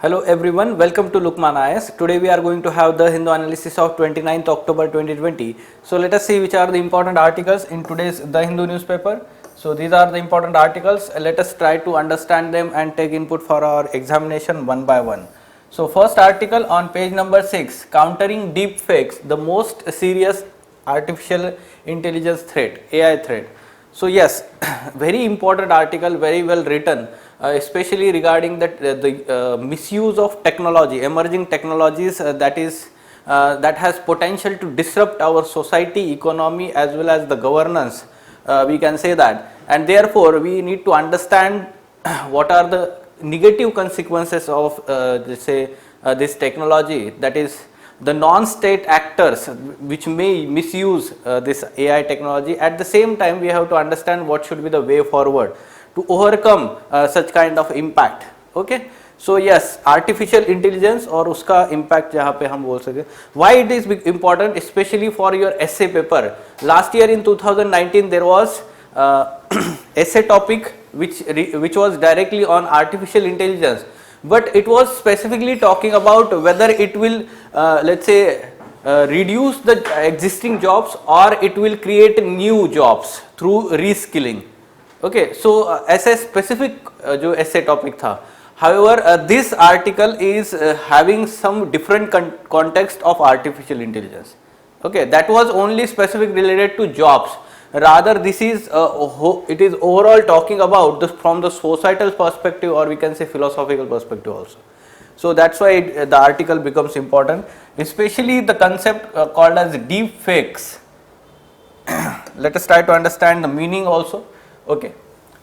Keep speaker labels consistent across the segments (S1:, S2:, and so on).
S1: Hello everyone, welcome to Lukman IS. Today we are going to have the Hindu analysis of 29th October 2020. So let us see which are the important articles in today's The Hindu newspaper. So these are the important articles. Let us try to understand them and take input for our examination one by one. So first article on page number 6, countering deep fakes, the most serious artificial intelligence threat, AI threat. So yes, very important article, very well written, especially regarding the misuse of technology, emerging technologies that has potential to disrupt our society, economy as well as the governance. We can say that, and therefore we need to understand what are the negative consequences of this technology, that is the non-state actors which may misuse this AI technology. At the same time, we have to understand what should be the way forward to overcome such kind of impact. Okay, so yes, artificial intelligence और उसका impact जहाँ पे हम बोल सके, why it is important, especially for your essay paper. Last year in 2019 there was essay topic which was directly on artificial intelligence, but it was specifically talking about whether it will reduce the existing jobs or it will create new jobs through reskilling. Okay, so ऐसे specific जो essay topic था. However, this article is having some different context of artificial intelligence. Okay, that was only specific related to jobs. Rather, this is it is overall talking about from the societal perspective, or we can say philosophical perspective also. So that's why the article becomes important, especially the concept called as deep fakes. Let us try to understand the meaning also. Okay,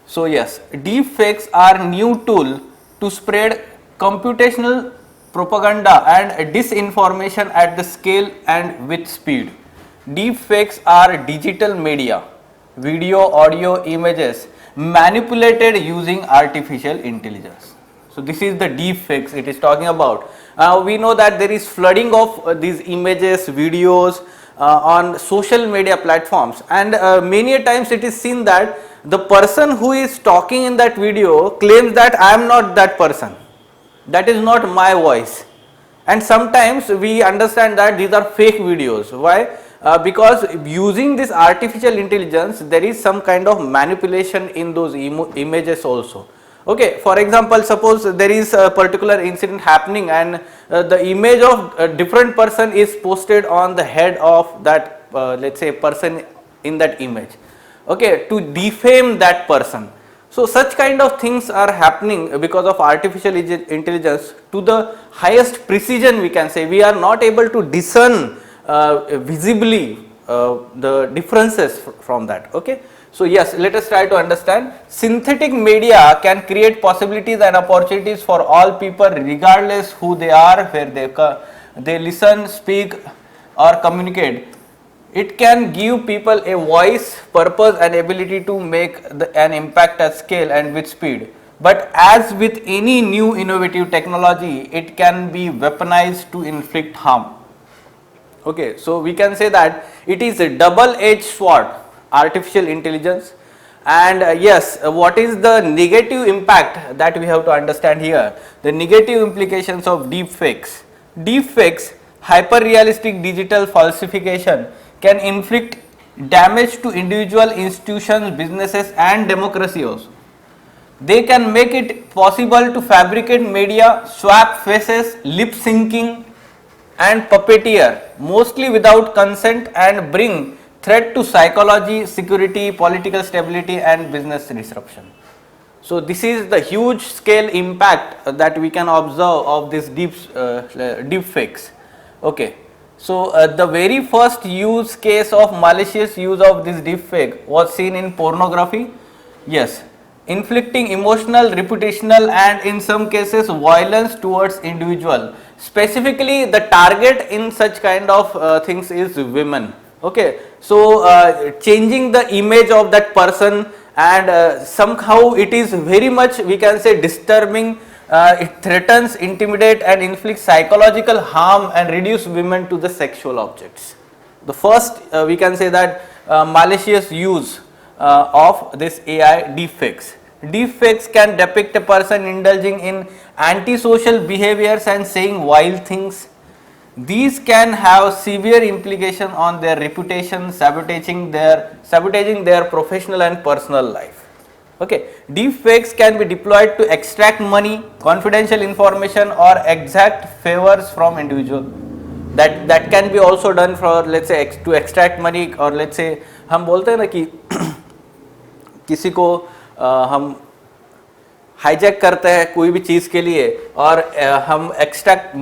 S1: so yes, deep fakes are new tool to spread computational propaganda and disinformation at the scale and with speed. Deep fakes are digital media, video, audio, images manipulated using artificial intelligence. So this is the deep fakes it is talking about. We know that there is flooding of these images, videos on social media platforms, and many a times it is seen that the person who is talking in that video claims that I am not that person, that is not my voice, and sometimes we understand that these are fake videos. Why? Because using this artificial intelligence there is some kind of manipulation in those images also. Okay, for example, suppose there is a particular incident happening and the image of a different person is posted on the head of that let's say person in that image, okay, to defame that person. So such kind of things are happening because of artificial intelligence to the highest precision. We can say we are not able to discern visibly the differences from that. Okay, so yes, let us try to understand. Synthetic media can create possibilities and opportunities for all people regardless who they are, where they listen, speak or communicate. It can give people a voice, purpose and ability to make an impact at scale and with speed. But as with any new innovative technology, it can be weaponized to inflict harm. Okay, so we can say that it is a double-edged sword, artificial intelligence, and yes, what is the negative impact that we have to understand here? The negative implications of deep fakes. Deep fakes, hyper-realistic digital falsification, can inflict damage to individual institutions, businesses and democracy also. They can make it possible to fabricate media, swap faces, lip syncing and puppeteer, mostly without consent, and bring threat to psychology, security, political stability and business disruption. So this is the huge scale impact that we can observe of this deep fakes. Okay, so the very first use case of malicious use of this deep fake was seen in pornography. Yes, inflicting emotional, reputational and in some cases violence towards individual. Specifically the target in such kind of things is women. Okay, so changing the image of that person, and somehow it is very much, we can say, disturbing. It threatens, intimidate and inflicts psychological harm and reduce women to the sexual objects. The first we can say that malicious use of this AI deepfakes. Deepfakes can depict a person indulging in antisocial behaviors and saying wild things. These can have severe implication on their reputation, sabotaging their professional and personal life. Okay, deepfakes can be deployed to extract money, confidential information, or exact favors from individual. That can be also done for, let's say, to extract money, or let's say हम बोलते हैं ना कि किसी को हम hijack करते हैं कोई भी चीज़ के लिए, और हम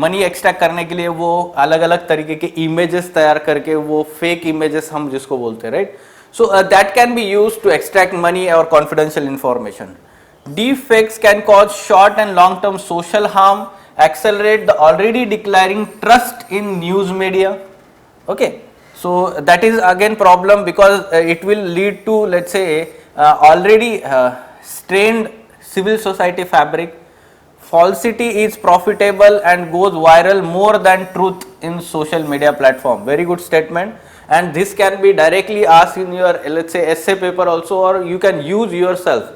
S1: मनी एक्सट्रैक्ट करने के लिए वो अलग अलग तरीके के इमेजेस तैयार करके, वो फेक इमेजेस हम जिसको बोलते हैं, right. So that can be used to extract money और confidential information. Deep fakes can cause short and long term social harm, accelerate the already declining trust in news media. Okay, so that is again problem, because it will lead to, let's say, already strained civil society fabric. Falsity is profitable and goes viral more than truth in social media platform. Very good statement, and this can be directly asked in your, let's say, essay paper also, or you can use yourself.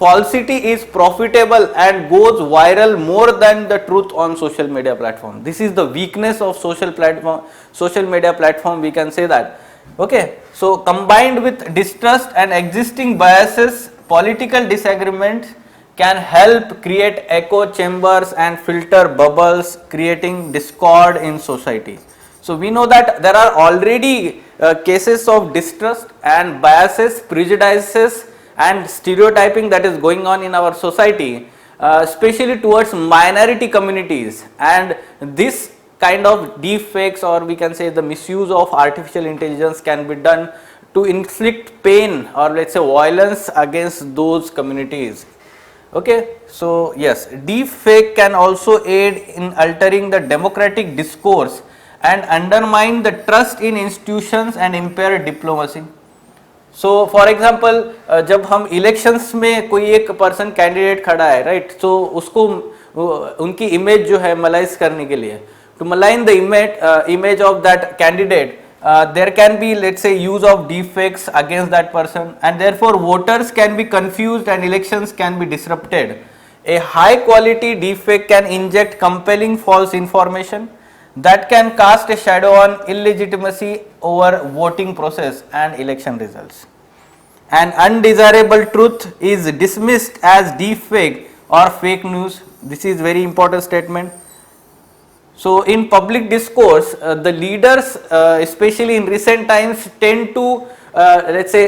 S1: Falsity is profitable and goes viral more than the truth on social media platform. This is the weakness of social media platform, we can say that. Okay, so combined with distrust and existing biases, political disagreement can help create echo chambers and filter bubbles, creating discord in society. So we know that there are already cases of distrust and biases, prejudices and stereotyping that is going on in our society, especially towards minority communities, and this kind of deep fakes, or we can say the misuse of artificial intelligence, can be done to inflict pain or, let's say, violence against those communities. Okay, so yes, deep fake can also aid in altering the democratic discourse and undermine the trust in institutions and impair diplomacy. So for example जब हम elections में कोई एक person candidate खड़ा है, right, तो उसको उनकी इमेज जो है मलाइज करने के लिए, to malign the image of that candidate, there can be, let's say, use of deep fakes against that person, and therefore voters can be confused and elections can be disrupted. A high quality deep fake can inject compelling false information that can cast a shadow on illegitimacy over voting process and election results. An undesirable truth is dismissed as deep fake or fake news. This is very important statement. So in public discourse, the leaders, especially in recent times, tend to, let's say,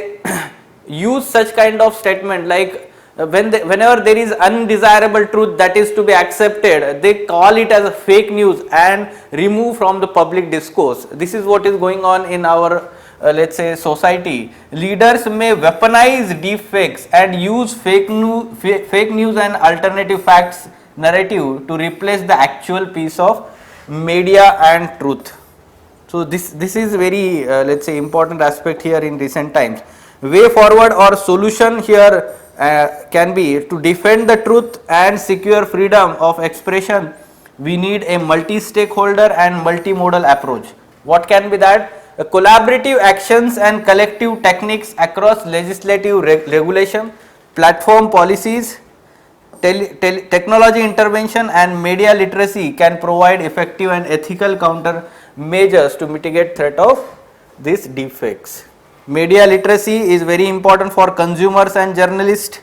S1: use such kind of statement like, whenever there is undesirable truth that is to be accepted, they call it as a fake news and remove from the public discourse. This is what is going on in our, let's say, society. Leaders may weaponize deep fakes and use fake news and alternative facts narrative to replace the actual piece of media and truth. So this is very, let's say, important aspect here in recent times. Way forward or solution here can be to defend the truth and secure freedom of expression. We need a multi-stakeholder and multimodal approach. What can be that? Collaborative actions and collective techniques across legislative regulation, platform policies, technology intervention and media literacy can provide effective and ethical counter measures to mitigate threat of these deepfakes. Media literacy is very important for consumers and journalists.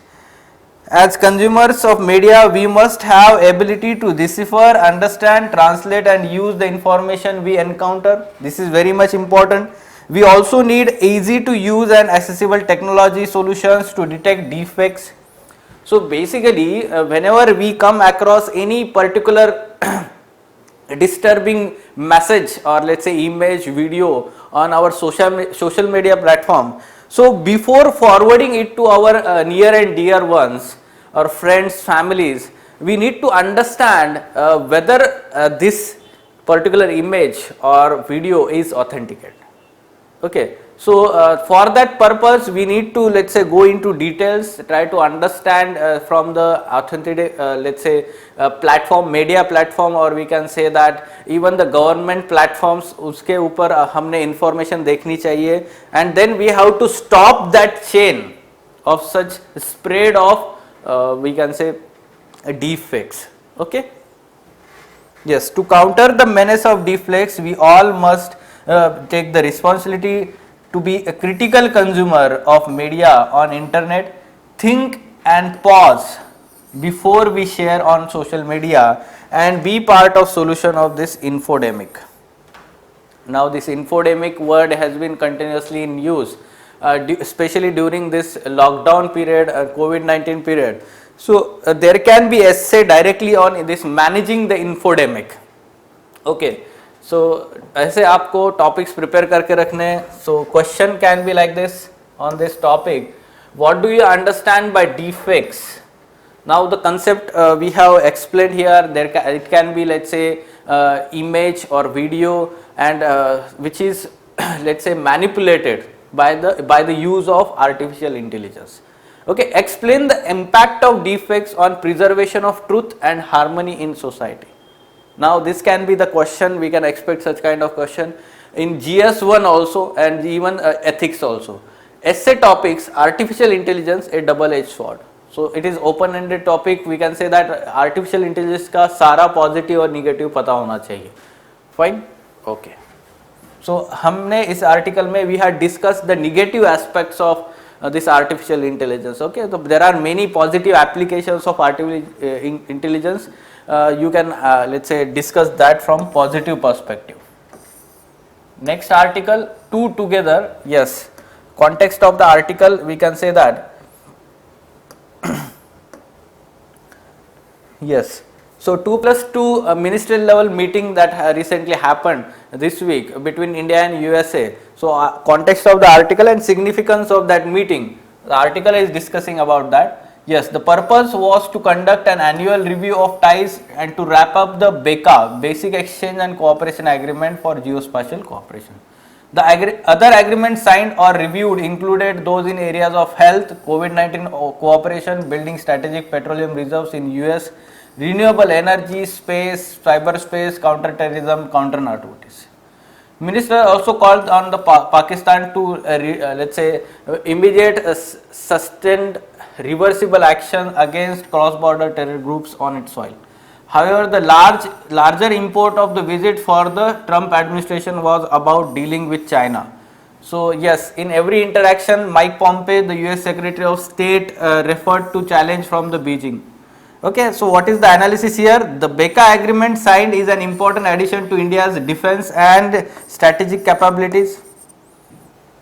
S1: As consumers of media, we must have ability to decipher, understand, translate and use the information we encounter. This is very much important. We also need easy to use and accessible technology solutions to detect deepfakes. So basically, whenever we come across any particular disturbing message or, let's say, image, video on our social media platform, so before forwarding it to our near and dear ones or friends, families, we need to understand whether this particular image or video is authenticated. Okay, so for that purpose we need to, let's say, go into details, try to understand from the authentic, let's say, platform, media platform, or we can say that even the government platforms, uske upar हमने information देखनी चाहिए, and then we have to stop that chain of such spread of, we can say, deep fakes. Okay. Yes, to counter the menace of deepfakes, we all must take the responsibility to be a critical consumer of media on internet. Think and pause before we share on social media and be part of solution of this infodemic. Now this infodemic word has been continuously in use, especially during this lockdown period, COVID-19 period. So there can be essay directly on this managing the infodemic. Okay, so ऐसे आपको topics prepare करके रखने. So question can be like this on this topic. What do you understand by deepfakes? Now the concept we have explained here. It can be, let's say, image or video, and which is let's say manipulated by the use of artificial intelligence. Okay, explain the impact of deepfakes on preservation of truth and harmony in society. Now this can be the question, we can expect such kind of question in GS1 also, and even ethics also. Essay topics, artificial intelligence, a double-edged sword. So it is open-ended topic. We can say that artificial intelligence का सारा positive और negative पता होना चाहिए. Fine? Okay. So हमने इस article में we had discussed the negative aspects of this artificial intelligence. Okay, so there are many positive applications of artificial intelligence. You can let's say discuss that from positive perspective. Next article, two together. Yes, context of the article, we can say that yes. So 2+2 ministerial level meeting that recently happened this week between India and USA. So context of the article and significance of that meeting. The article is discussing about that. Yes, the purpose was to conduct an annual review of ties and to wrap up the BECA, Basic Exchange and Cooperation Agreement for Geospatial Cooperation. The other agreements signed or reviewed included those in areas of health, COVID-19 cooperation, building strategic petroleum reserves in US, renewable energy, space, cyberspace, counter-terrorism, counter-narcotics. Minister also called on the Pakistan to let's say immediate sustained reversible action against cross-border terror groups on its soil. However, the larger import of the visit for the Trump administration was about dealing with China. So yes, in every interaction, Mike Pompeo, the US Secretary of State, referred to challenge from the Beijing. Okay, so what is the analysis here? The BECA agreement signed is an important addition to India's defense and strategic capabilities.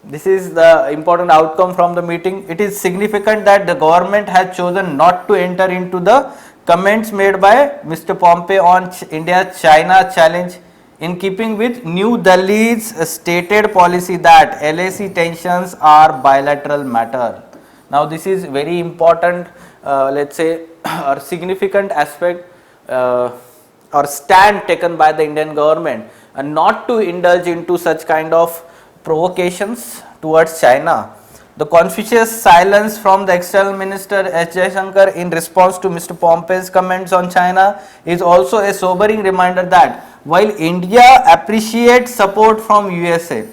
S1: This is the important outcome from the meeting. It is significant that the government has chosen not to enter into the comments made by Mr. Pompeo on India's China challenge, in keeping with New Delhi's stated policy that LAC tensions are bilateral matter. Now this is very important, let's say, or significant aspect or stand taken by the Indian government, and not to indulge into such kind of provocations towards China. The Confucius silence from the External Minister S. Jaishankar in response to Mr. Pompeo's comments on China is also a sobering reminder that while India appreciates support from USA,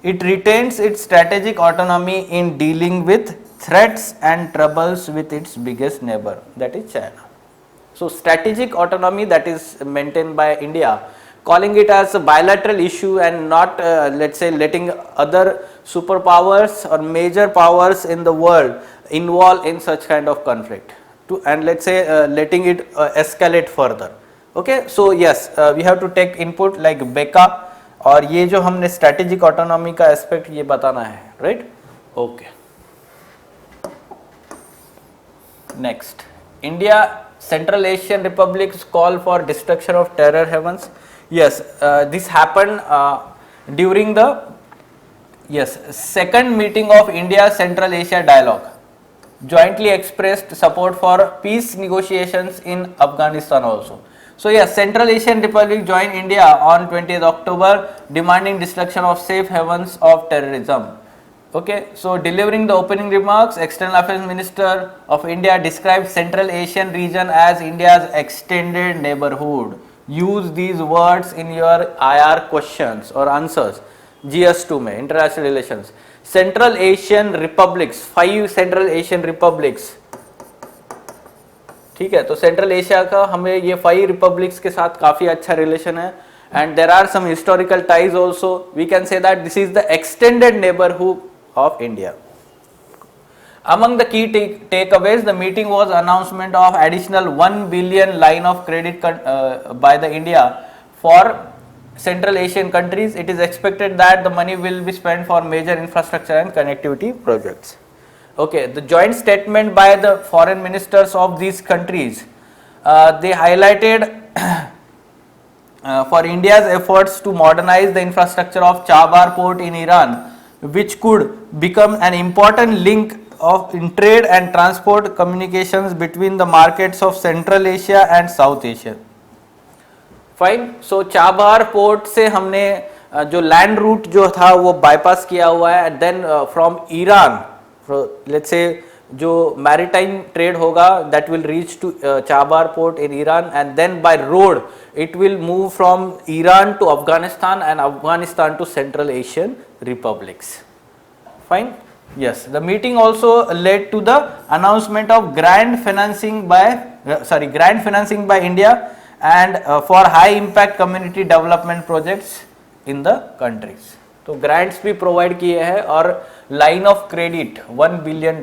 S1: it retains its strategic autonomy in dealing with threats and troubles with its biggest neighbor, that is China. So strategic autonomy that is maintained by India, calling it as a bilateral issue and not let's say letting other superpowers or major powers in the world involve in such kind of conflict, and let's say letting it escalate further. Okay, so yes, we have to take input like BECA, और ये जो हमने strategic autonomy का aspect ये बताना है, right? Okay, next, India Central Asian Republics call for destruction of terror havens. Yes, this happened during the second meeting of India Central Asia Dialogue. Jointly expressed support for peace negotiations in Afghanistan also. So yes, Central Asian Republic joined India on 20th October demanding destruction of safe havens of terrorism. Okay, so delivering the opening remarks, External Affairs Minister of India described Central Asian region as India's extended neighborhood. Use these words in your IR questions or answers. GS2 में International Relations. Central Asian Republics, 5 Central Asian Republics. ठीक है, तो central Asia का हमें ये 5 republics के साथ काफी अच्छा रिलेशन है, and there are some historical ties also. We can say that this is the extended neighbourhood of India. Among the key takeaways, the meeting was announcement of additional 1 billion line of credit by the India for Central Asian countries. It is expected that the money will be spent for major infrastructure and connectivity projects. Okay, the joint statement by the foreign ministers of these countries, they highlighted for India's efforts to modernize the infrastructure of Chabahar port in Iran, which could become an important link of in trade and transport communications between the markets of Central Asia and South Asia. Fine. So Chabahar port से हमने जो land route जो था वो bypass किया हुआ है, then from Iran, let's say जो मैरीटाइम ट्रेड होगा that will reach to Chabahar port in Iran, and then by road it will move from Iran to Afghanistan and Afghanistan to central Asian republics. Fine. Yes, the meeting also led to the announcement of grant financing by India and for high impact community development projects in the countries. तो grants भी provide किए हैं और line of credit $1 billion.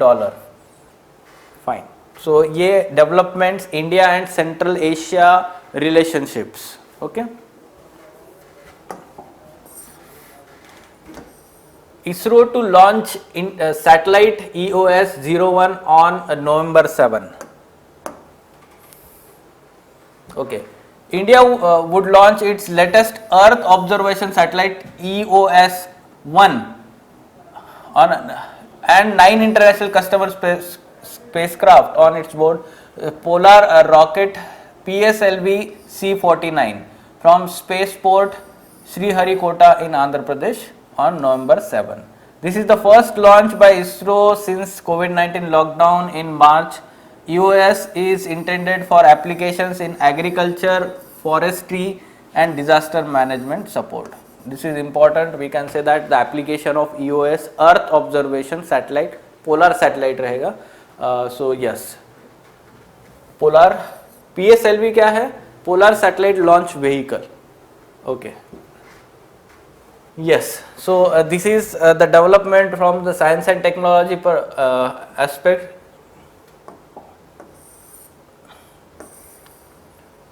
S1: Fine. So ये developments India and Central Asia relationships. Okay. ISRO to launch in satellite EOS-01 on November 7. Okay, India would launch its latest Earth observation satellite EOS-1 on and 9 international customer spacecraft on its board, Polar rocket PSLV C-49 from spaceport Sriharikota in Andhra Pradesh on November 7. This is the first launch by ISRO since COVID-19 lockdown in March. EOS is intended for applications in agriculture, forestry and disaster management support. This is important. We can say that the application of EOS, Earth observation satellite, polar satellite रहेगा. So yes, polar PSLV क्या है? Polar satellite launch vehicle. Okay. Yes, so this is the development from the science and technology aspect.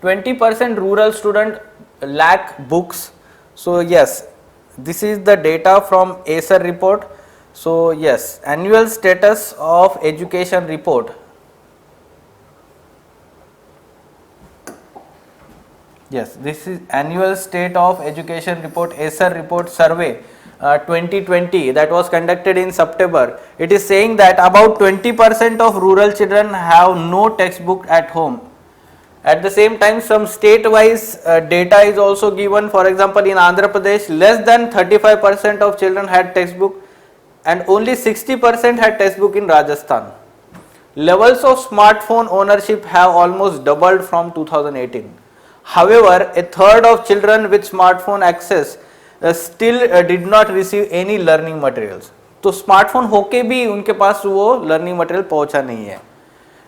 S1: 20% rural student lack books. So yes, this is the data from Acer report. So yes, annual status of education report. Yes, this is annual state of education report, Acer report survey 2020 that was conducted in September. It is saying that about 20% of rural children have no textbook at home. At the same time, some state-wise data is also given. For example, in Andhra Pradesh, less than 35% of children had textbook and only 60% had textbook in Rajasthan. Levels of smartphone ownership have almost doubled from 2018. However, a third of children with smartphone access still did not receive any learning materials. तो smartphone होके भी उनके पास वो learning material पहुंचा नहीं है.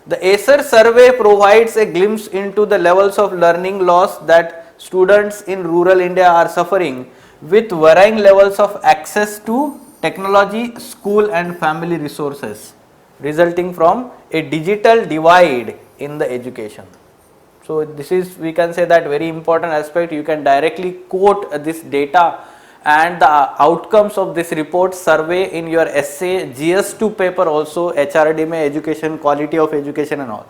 S1: The Acer survey provides a glimpse into the levels of learning loss that students in rural India are suffering, with varying levels of access to technology, school and family resources, resulting from a digital divide in the education. So this is, we can say that very important aspect. You can directly quote this data and the outcomes of this report survey in your essay GS2 paper also, HRD में education, quality of education and all.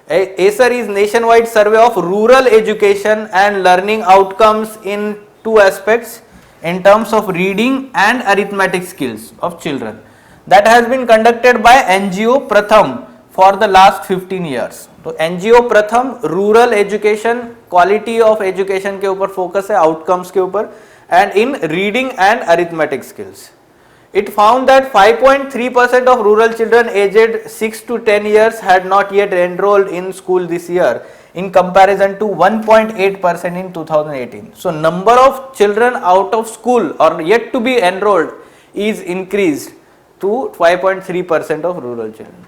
S1: Acer is nationwide survey of rural education and learning outcomes in 2 aspects in terms of reading and arithmetic skills of children. That has been conducted by NGO Pratham for the last 15 years. तो NGO प्रथम rural education, quality of education के ऊपर focus है, outcomes के ऊपर, and in reading and arithmetic skills. It found that 5.3% of rural children aged 6 to 10 years had not yet enrolled in school this year, in comparison to 1.8% in 2018. So number of children out of school or yet to be enrolled is increased to 5.3% of rural children.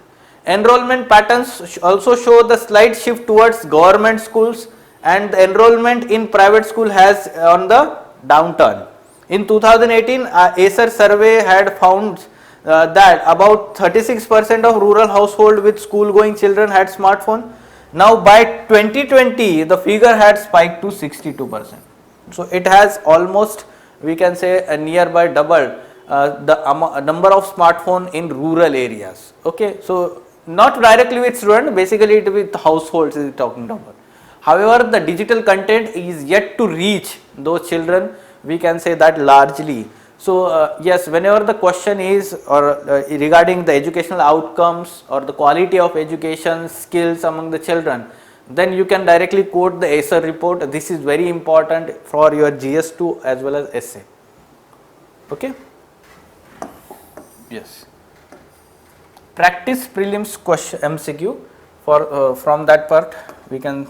S1: Enrollment patterns also show the slight shift towards government schools, and the enrollment in private school has on the downturn. In 2018, Acer survey had found that about 36% of rural household with school going children had smartphone. Now by 2020 the figure had spiked to 62%. So it has almost, we can say, a nearby doubled the number of smartphone in rural areas. Okay, so not directly with student, basically it with households is talking about. However, the digital content is yet to reach those children, we can say that largely. So yes, whenever the question is regarding the educational outcomes or the quality of education skills among the children, then you can directly quote the Acer report. This is very important for your GS2 as well as essay. Okay. Yes. Practice prelims question MCQ for from that part we can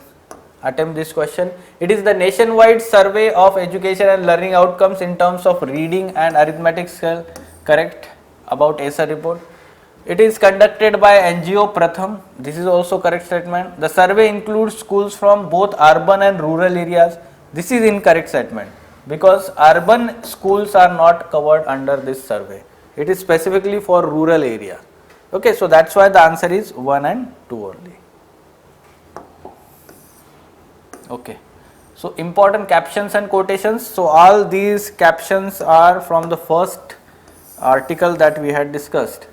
S1: attempt this question. It is the nationwide survey of education and learning outcomes in terms of reading and arithmetic skill, correct, about Acer report. It is conducted by NGO Pratham. This is also correct statement. The survey includes schools from both urban and rural areas. This is incorrect statement because urban schools are not covered under this survey. It is specifically for rural area. Okay, so that's why the answer is 1 and 2 only. Okay, so important captions and quotations. So all these captions are from the first article that we had discussed,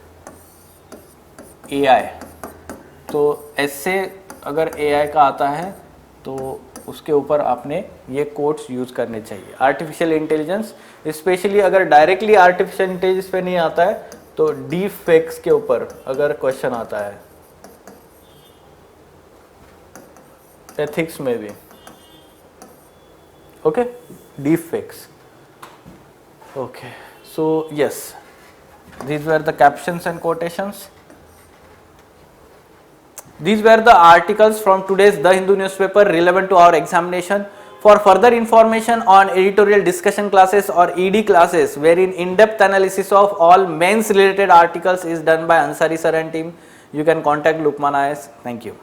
S1: AI. तो ऐसे अगर AI का आता है तो उसके ऊपर आपने ये कोट्स यूज करने चाहिए. आर्टिफिशियल इंटेलिजेंस, स्पेशली अगर डायरेक्टली आर्टिफिशियल इंटेलिजेंस पे नहीं आता है तो डीप फेक्स के ऊपर अगर क्वेश्चन आता है, एथिक्स में भी. Okay, deep fakes. Okay, so yes, these were the captions and quotations. These were the articles from today's The Hindu newspaper relevant to our examination. For further information on editorial discussion classes or ED classes wherein in-depth analysis of all mains related articles is done by Ansari sir and team, you can contact Lukman IAS. Thank you.